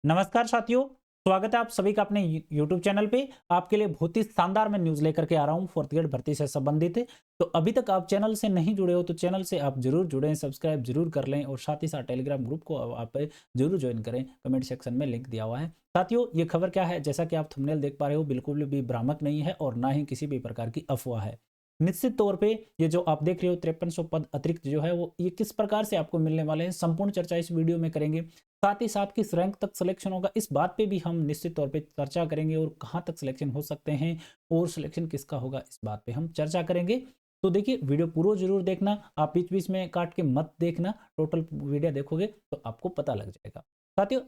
नमस्कार साथियों, स्वागत है आप सभी का अपने YouTube चैनल पे। आपके लिए बहुत ही शानदार मैं न्यूज़ लेकर के आ रहा हूँ फोर्थ ग्रेड भर्ती से संबंधित। तो अभी तक आप चैनल से नहीं जुड़े हो तो चैनल से आप जरूर जुड़ें, सब्सक्राइब जरूर कर लें और साथ ही साथ टेलीग्राम ग्रुप को आप जरूर ज्वाइन करें। कमेंट सेक्शन में लिंक दिया हुआ है। साथियों, ये खबर क्या है, जैसा कि आप थंबनेल देख पा रहे हो, बिल्कुल भी भ्रामक नहीं है और ना ही किसी भी प्रकार की अफवाह है। निश्चित तौर पे ये जो आप देख रहे हो 5300 पद अतिरिक्त जो है वो ये किस प्रकार से आपको मिलने वाले हैं, संपूर्ण चर्चा इस वीडियो में करेंगे। साथ ही साथ किस रैंक तक सिलेक्शन होगा इस बात पे भी हम निश्चित तौर पे चर्चा करेंगे और कहाँ तक सिलेक्शन हो सकते हैं और सिलेक्शन किसका होगा इस बात पे हम चर्चा करेंगे। तो देखिए, वीडियो पूरा जरूर देखना, आप बीच बीच में काट के मत देखना, टोटल वीडियो देखोगे तो आपको पता लग जाएगा। साथियों,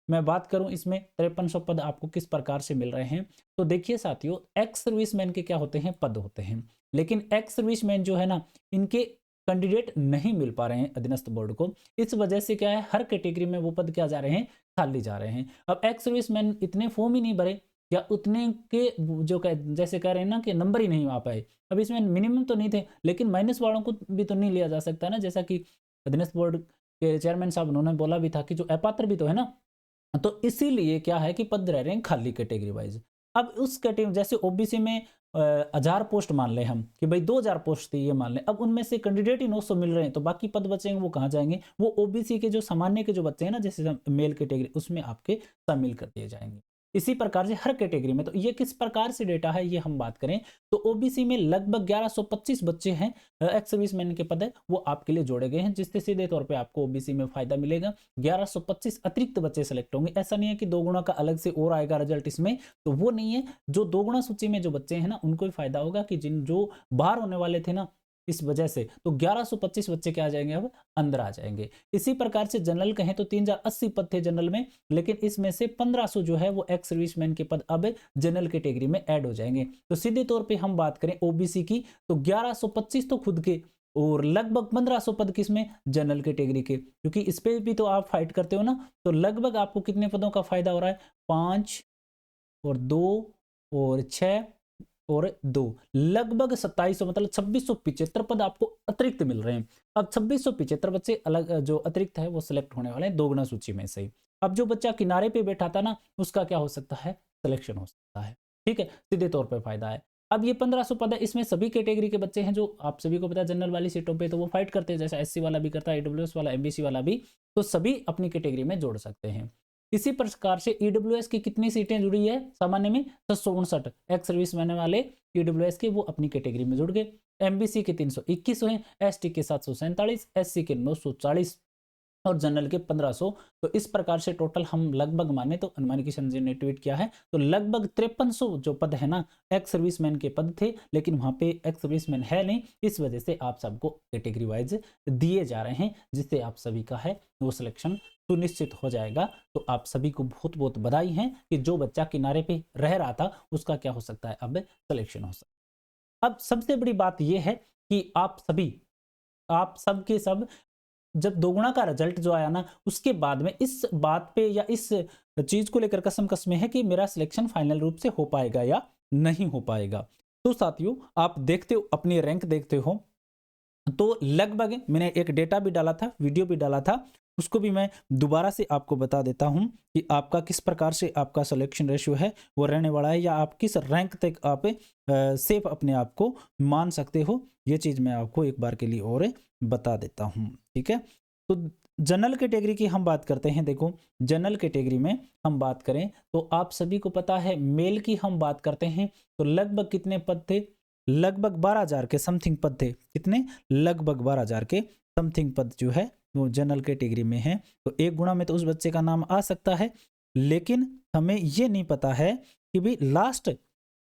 मैं बात करूं इसमें 5300 पद आपको किस प्रकार से मिल रहे हैं। तो देखिए साथियों, एक्स सर्विसमैन के क्या होते हैं, पद होते हैं। लेकिन एक्स सर्विसमैन जो है ना, इनके कैंडिडेट नहीं मिल पा रहे हैं अधीनस्थ बोर्ड को। इस वजह से क्या है, हर कैटेगरी में वो पद क्या जा रहे हैं, खाली जा रहे हैं। अब एक्स सर्विसमैन इतने फॉर्म ही नहीं भरे या उतने के जो जैसे कह रहे हैं ना कि नंबर ही नहीं आ पाए। अब इसमें मिनिमम तो नहीं थे, लेकिन माइनस वालों को भी तो नहीं लिया जा सकता ना, जैसा कि अधीनस्थ बोर्ड के चेयरमैन साहब उन्होंने बोला भी था कि जो अपात्र भी तो है ना। तो इसीलिए क्या है कि पद रह रहे हैं खाली कैटेगरी वाइज। अब उस कैटेगरी जैसे ओबीसी में 1000 पोस्ट मान लें हम कि भाई 2000 पोस्ट थी, ये मान लें। अब उनमें से कैंडिडेट ही 900 मिल रहे हैं तो बाकी पद बचेंगे वो कहाँ जाएंगे, वो ओबीसी के जो सामान्य के जो बच्चे हैं ना, जैसे मेल कैटेगरी, उसमें आपके शामिल कर दिए जाएंगे। इसी प्रकार से हर कैटेगरी में। तो ये किस प्रकार से डेटा है ये हम बात करें तो ओबीसी में लगभग 1125 बच्चे हैं, एक्स सर्विसमैन के पद है वो आपके लिए जोड़े गए हैं, जिससे सीधे तौर पे आपको ओबीसी में फायदा मिलेगा। 1125 अतिरिक्त बच्चे सेलेक्ट होंगे। ऐसा नहीं है कि 2 गुना का अलग से और आएगा रिजल्ट इसमें, तो वो नहीं है। जो 2 गुना सूची में जो बच्चे हैं ना, उनको भी फायदा होगा कि जिन जो बाहर होने वाले थे ना इस वजह से, तो 1125 बच्चे क्या आ जाएंगे, अब अंदर आ जाएंगे। इसी प्रकार से जनरल कहें तो 3080 पद थे जनरल में, लेकिन इसमें से 1500 जो है वो एक्स सर्विसमैन के पद अब जनरल कैटेगरी में ऐड हो जाएंगे। तो सीधे तौर पे हम बात करें ओबीसी की तो 1125 तो खुद के और लगभग 1500 पद किसमें, जनरल कैटेगरी के। क्योंकि इस पे भी तो आप फाइट करते हो ना, तो लगभग आपको कितने पदों का फायदा हो रहा है, 5 और 2 और 6 और 2, लगभग 2700, मतलब 2675 पद आपको अतिरिक्त मिल रहे हैं। अब 2675 बच्चे अलग जो अतिरिक्त है वो सिलेक्ट होने वाले हैं दोगुना सूची में से ही। अब जो बच्चा किनारे पे बैठा था ना, उसका क्या हो सकता है, सिलेक्शन हो सकता है। ठीक है, सीधे तौर पे फायदा है। अब ये 1500 पद है, इसमें सभी कैटेगरी के बच्चे हैं, जो आप सभी को पता है जनरल वाली सीटों पे तो वो फाइट करते हैं, जैसा एससी वाला भी करता है, ईडब्ल्यूएस वाला, एमबीसी वाला भी। तो सभी अपनी कैटेगरी में जोड़ सकते हैं। इसी प्रकार से ईडब्ल्यूएस की कितनी सीटें जुड़ी है सामान्य में, 759 एक्स सर्विस मैन वाले ईडब्ल्यूएस के वो अपनी कैटेगरी में जुड़ गए। एमबीसी के 321 हुए, एसटी के 747, एससी के 940 और जनरल के 1500। तो इस प्रकार से टोटल हम लगभग माने तो, अनुमान किशन जी ने ट्वीट किया है, तो लगभग 5300 जो पद है ना, एक्स सर्विसमैन के पद थे, लेकिन वहां पे एक्स सर्विसमैन है नहीं, इस वजह से आप सबको कैटेगरी वाइज दिए जा रहे हैं, जिससे आप सभी का है वो सिलेक्शन सुनिश्चित हो जाएगा। तो आप सभी को बहुत बहुत बधाई है कि जो बच्चा किनारे पे रह रहा था उसका क्या हो सकता है, अब सिलेक्शन हो सकता है। अब सबसे बड़ी बात यह है कि आप सब के सब जब दोगुना का रिजल्ट जो आया ना, उसके बाद में इस बात पे या इस चीज को लेकर कसम में है कि मेरा सिलेक्शन फाइनल रूप से हो पाएगा या नहीं हो पाएगा। तो साथियों, आप देखते हो, अपनी रैंक देखते हो, तो लगभग मैंने एक डेटा भी डाला था, वीडियो भी डाला था, उसको भी मैं दोबारा से आपको बता देता हूं कि आपका किस प्रकार से आपका सिलेक्शन रेशियो है वो रहने वाला है, या आप किस रैंक तक आप सेफ अपने आप को मान सकते हो। ये चीज़ मैं आपको एक बार के लिए और बता देता हूं। ठीक है, तो जनरल कैटेगरी की हम बात करते हैं। देखो, जनरल कैटेगरी में हम बात करें तो आप सभी को पता है, मेल की हम बात करते हैं तो लगभग कितने पद थे, लगभग 12,000 के समथिंग पद थे। कितने, लगभग 12,000 के समथिंग पद जो है वो जनरल कैटेगरी में है। तो एक गुणा में तो उस बच्चे का नाम आ सकता है, लेकिन हमें ये नहीं पता है कि भाई लास्ट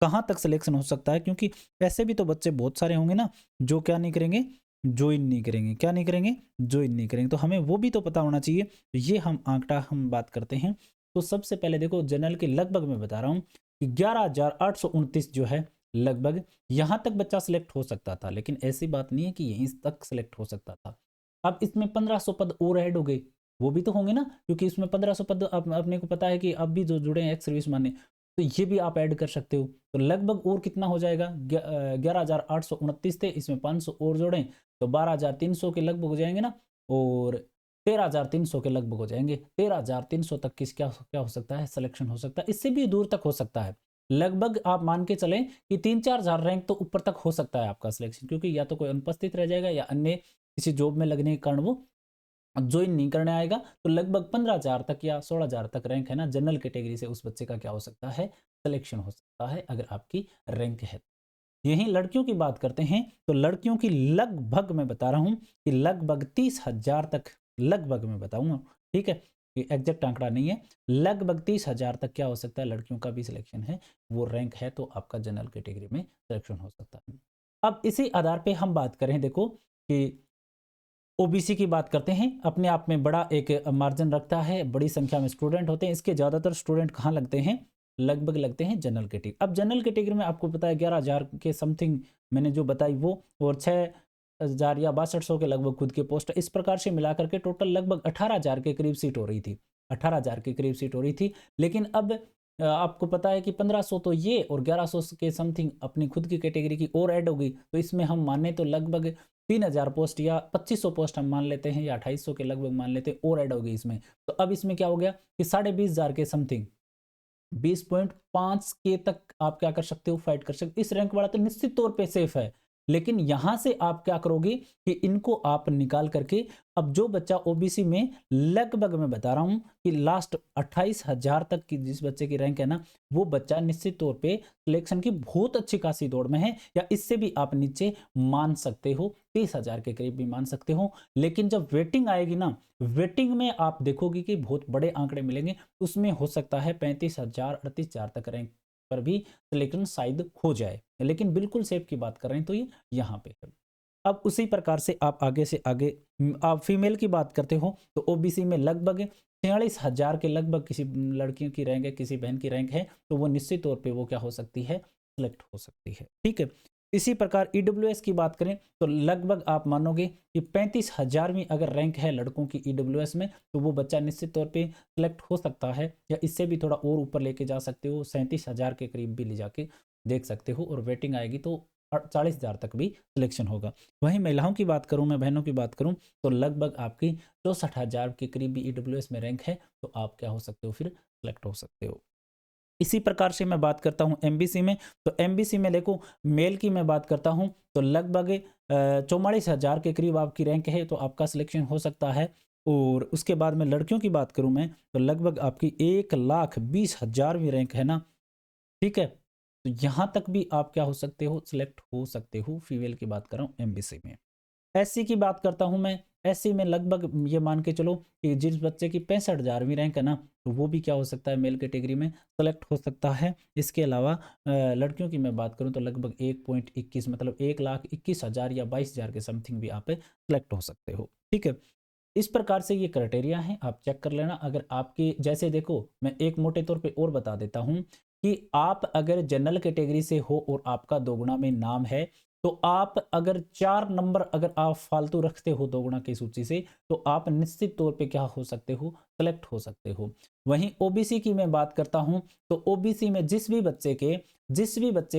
कहाँ तक सिलेक्शन हो सकता है, क्योंकि ऐसे भी तो बच्चे बहुत सारे होंगे ना जो क्या नहीं करेंगे, ज्वाइन नहीं करेंगे। क्या नहीं करेंगे, ज्वाइन नहीं करेंगे। तो हमें वो भी तो पता होना चाहिए। तो ये हम आंकड़ा हम बात करते हैं। तो सबसे पहले देखो, जनरल के लगभग मैं बता रहा हूँ कि 11,829 जो है लगभग, यहाँ तक बच्चा सिलेक्ट हो सकता था, लेकिन ऐसी बात नहीं है कि यहीं तक सिलेक्ट हो सकता था। अब इसमें 1500 पद और ऐड हो गए, वो भी तो होंगे ना, क्योंकि इसमें 1500 पद अपने को पता है कि अब भी जो जुड़े हैं एक्स सर्विस माने, तो ये भी आप ऐड कर सकते हो। तो लगभग और कितना हो जाएगा, 11,829 थे, इसमें 500 और जोड़ें तो 12,300 के लगभग हो जाएंगे ना। और 13,300 के लगभग हो जाएंगे। 13,300 तक किस क्या क्या हो सकता है, सिलेक्शन हो सकता है। इससे भी दूर तक हो सकता है, लगभग आप मान के चलें कि 3-4 हजार रैंक तो ऊपर तक हो सकता है आपका सिलेक्शन, क्योंकि या तो कोई अनुपस्थित रह जाएगा या अन्य किसी जॉब में लगने के कारण वो ज्वाइन नहीं करने आएगा। तो लगभग 15,000 तक या 16,000 तक रैंक है ना, जनरल कैटेगरी से उस बच्चे का क्या हो सकता है, सिलेक्शन हो सकता है, अगर आपकी रैंक है। यहीं लड़कियों की बात करते हैं, तो लड़कियों की लगभग मैं बता रहा हूं कि लगभग 30,000 तक, लगभग मैं बताऊंगा, ठीक है, ये एग्जैक्ट आंकड़ा नहीं है, लगभग 30,000 तक क्या हो सकता है, लड़कियों का भी सिलेक्शन है, वो रैंक है तो आपका जनरल कैटेगरी में सिलेक्शन हो सकता है। अब इसी आधार पे हम बात करें, देखो कि ओबीसी की बात करते हैं, अपने आप में बड़ा एक मार्जिन रखता है, बड़ी संख्या में स्टूडेंट होते हैं, इसके ज़्यादातर स्टूडेंट कहाँ लगते हैं, लगभग लगते हैं जनरल कैटेगरी। अब जनरल कैटेगरी में आपको पता है 11,000 के समथिंग मैंने जो बताई वो, और 6,000 या 6200 के लगभग खुद के पोस्ट, इस प्रकार से मिलाकर के टोटल लगभग 18,000 के करीब सीट हो रही थी, 18,000 के करीब सीट हो रही थी। लेकिन अब आपको पता है कि 1500 तो ये और 1100 के समथिंग अपनी खुद की कैटेगरी की और ऐड होगी, तो इसमें हम माने तो लगभग 3,000 पोस्ट या 2500 पोस्ट हम मान लेते हैं, या 250 के लगभग मान लेते हैं, और ऐड होगी इसमें। तो अब इसमें क्या हो गया कि 20,500 के समथिंग 20.5 के तक आप क्या कर सकते हो, फाइट कर सकते हो। इस रैंक वाला तो निश्चित तौर पे सेफ है, लेकिन यहां से आप क्या करोगे कि इनको आप निकाल करके, अब जो बच्चा ओबीसी में लगभग मैं बता रहा हूं कि लास्ट 28,000 तक की जिस बच्चे की रैंक है ना, वो बच्चा निश्चित तौर पे सिलेक्शन की बहुत अच्छी खासी दौड़ में है, या इससे भी आप नीचे मान सकते हो, 30,000 के करीब भी मान सकते हो। लेकिन जब वेटिंग आएगी ना, वेटिंग में आप देखोगे कि बहुत बड़े आंकड़े मिलेंगे, उसमें हो सकता है 35,000 38,000 तक रैंक पर भी सिलेक्शन शायद हो जाए, लेकिन बिल्कुल सेफ की बात कर रहे हैं तो ये यहाँ पे है। अब उसी प्रकार से आप आगे से आगे आप फीमेल की बात करते हो, तो ओबीसी में लगभग 43,000 के लगभग किसी लड़कियों की रैंक है, किसी बहन की रैंक है, तो वो निश्चित तौर पे वो क्या हो सकती है, सिलेक्ट हो सकती है, ठीक है। इसी प्रकार ईडब्ल्यूएस की बात करें तो लगभग आप मानोगे कि 35,000वीं अगर रैंक है लड़कों की ईडब्ल्यूएस में, तो वो बच्चा निश्चित तौर पे सिलेक्ट हो सकता है, या इससे भी थोड़ा और ऊपर लेके जा सकते हो, 37,000 के करीब भी ले जाके देख सकते हो, और वेटिंग आएगी तो 40,000 तक भी सिलेक्शन होगा। वहीं महिलाओं की बात करूं, मैं बहनों की बात करूं, तो लगभग आपकी 64,000 के करीब भी ईडब्ल्यूएस में रैंक है, तो आप क्या हो सकते हो, फिर सिलेक्ट हो सकते हो। इसी प्रकार से मैं बात करता हूं एमबीसी में, तो एमबीसी में देखो मेल की मैं बात करता हूं तो लगभग 44,000 के करीब आपकी रैंक है, तो आपका सिलेक्शन हो सकता है। और उसके बाद में लड़कियों की बात करूं मैं, तो लगभग आपकी 1,20,000वीं रैंक है ना, ठीक है, तो यहां तक भी आप क्या हो सकते हो, सिलेक्ट हो सकते हो। फीमेल की बात कर रहा हूं एमबीसी में। एससी की बात करता हूं मैं, एससी में लगभग ये मान के चलो कि जिस बच्चे की 65,000वीं रैंक है ना, तो वो भी क्या हो सकता है, मेल कैटेगरी में सेलेक्ट हो सकता है। इसके अलावा लड़कियों की मैं बात करूं तो लगभग 1.21 मतलब 1,21,000 या 22,000 के समथिंग भी आप सेलेक्ट हो सकते हो, ठीक है। इस प्रकार से ये क्राइटेरिया हैं, आप चेक कर लेना। अगर आपके जैसे देखो मैं एक मोटे तौर पे और बता देता हूं कि आप अगर जनरल कैटेगरी से हो और आपका दोगुना में नाम है, तो आप अगर 4 नंबर अगर आप फालतू रखते हो दोगुना की सूची से, तो आप निश्चित तौर पे क्या हो सकते हो, सेलेक्ट हो सकते हो। वहीं ओबीसी की मैं बात करता हूं, तो ओबीसी में जिस भी बच्चे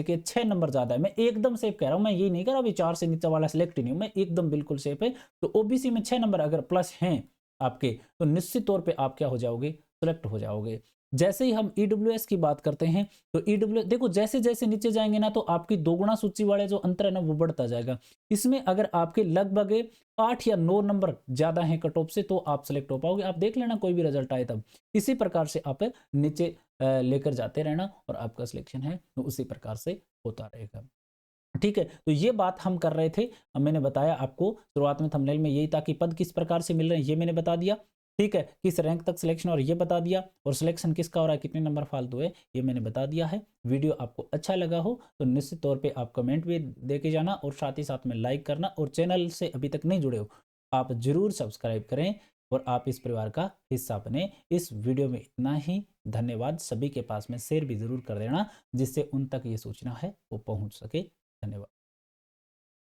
के 6 नंबर ज्यादा है, मैं एकदम सेफ कह रहा हूं, मैं ये नहीं कह रहा अभी 4 से नीचे वाला सिलेक्ट ही नहीं हूं, मैं एकदम बिल्कुल सेफ है। तो ओबीसी में 6 नंबर अगर प्लस हैं आपके, तो निश्चित तौर पे आप क्या हो जाओगे, सिलेक्ट हो जाओगे। जैसे ही हम ईडब्ल्यूएस की बात करते हैं, तो ईडब्ल्यूएस देखो जैसे जैसे नीचे जाएंगे ना, तो आपकी दोगुना सूची वाले जो अंतर है ना, वो बढ़ता जाएगा। इसमें अगर आपके लगभग 8 या 9 नंबर ज्यादा हैं कट ऑफ से, तो आप सिलेक्ट हो पाओगे। आप देख लेना कोई भी रिजल्ट आए तब। इसी प्रकार से आप नीचे लेकर जाते रहना, और आपका सिलेक्शन है तो उसी प्रकार से होता रहेगा, ठीक है। तो ये बात हम कर रहे थे, मैंने बताया आपको शुरुआत में थंबनेल में यही था कि पद किस प्रकार से मिल रहे हैं, ये मैंने बता दिया, ठीक है, किस रैंक तक सिलेक्शन, और ये बता दिया, और सिलेक्शन किसका हो रहा है, कितने नंबर फालतू है, ये मैंने बता दिया है। वीडियो आपको अच्छा लगा हो तो निश्चित तौर पे आप कमेंट भी दे के जाना, और साथ ही साथ में लाइक करना, और चैनल से अभी तक नहीं जुड़े हो आप जरूर सब्सक्राइब करें, और आप इस परिवार का हिस्सा बने। इस वीडियो में इतना ही, धन्यवाद। सभी के पास में शेयर भी जरूर कर देना, जिससे उन तक ये सूचना है वो पहुंच सके। धन्यवाद।